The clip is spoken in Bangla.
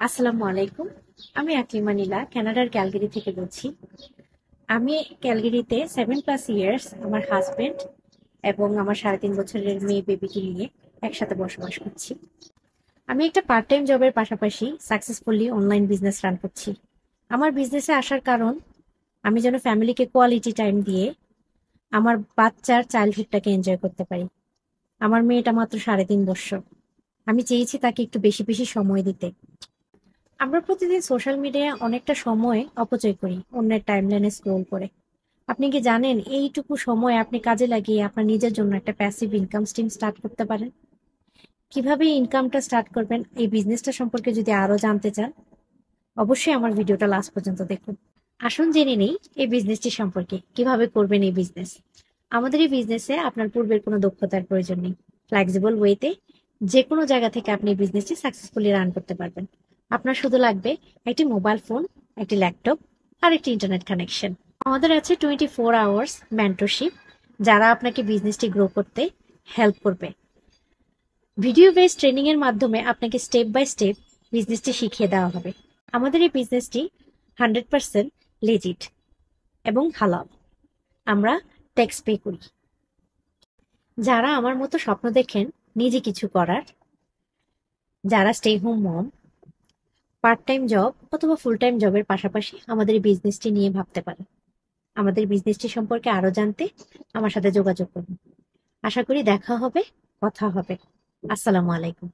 আসসালামু আলাইকুম। আমি আকলিমা নীলা কানাডার ক্যালগেরি থেকে বলছি। আমি ক্যালগেরিতে 7+ ইয়ার্স আমার হাজবেন্ড এবং আমার 3.5 বছরের মেয়ে বেবিকে নিয়ে একসাথে বসবাস করছি। আমি একটা পার্ট টাইম জবের পাশাপাশি সাকসেসফুলি অনলাইন বিজনেস রান করছি। আমার বিজনেসে আসার কারণ আমি যেন ফ্যামিলিকে কোয়ালিটি টাইম দিয়ে আমার বাচ্চার চাইল্ডহুডটাকে এনজয় করতে পারি। আমার মেয়েটা মাত্র 3.5 বছর। আমি চেয়েছি তাকে একটু বেশি বেশি সময় দিতে। আমরা প্রতিদিন সোশ্যাল মিডিয়ায় অনেকটা সময় অপচয় করি অন্যের টাইমলাইনে স্ক্রোল করে। আপনি কি জানেন এইটুকু সময় আপনি কাজে লাগিয়ে আপনার নিজের জন্য একটা প্যাসিভ ইনকাম স্ট্রিম স্টার্ট করতে পারেন? কিভাবে এই ইনকামটা স্টার্ট করবেন, এই বিজনেসটা সম্পর্কে যদি আরো জানতে চান, অবশ্যই আমার ভিডিওটা লাস্ট পর্যন্ত দেখুন। আসুন জেনে নেই এই বিজনেসটি সম্পর্কে, কিভাবে করবেন এই বিজনেস। আমাদের এই বিজনেসে আপনার পূর্বের কোনো দক্ষতার প্রয়োজন নেই। ফ্লেক্সিবল ওয়েতে যে কোনো জায়গা থেকে আপনি এই বিজনেসটি সাকসেসফুলি রান করতে পারবেন। আপনার শুধু লাগবে একটি মোবাইল ফোন, একটি ল্যাপটপ আর একটি ইন্টারনেট কানেকশন। আমাদের আছে 24 আওয়ার্স মেন্টরশিপ, যারা আপনাকে বিজনেসটি গ্রো করতে হেল্প করবে। ভিডিও বেসড ট্রেনিং এর মাধ্যমে আপনাকে স্টেপ বাই স্টেপ বিজনেসটি শিখিয়ে দেওয়া হবে। আমাদের এই বিজনেসটি 100% লেজিট এবং হালাল। আমরা ট্যাক্স পে করি। যারা আমার মতো স্বপ্ন দেখেন নিজে কিছু করার, যারা স্টে হোম মম, পার্ট টাইম জব অথবা ফুল টাইম জবের পাশাপাশি আমাদের এই বিজনেসটি নিয়ে ভাবতে পারেন, আমাদের বিজনেসটি সম্পর্কে আরো জানতে আমার সাথে যোগাযোগ করুন। আশা করি দেখা হবে, কথা হবে। আসসালামু আলাইকুম।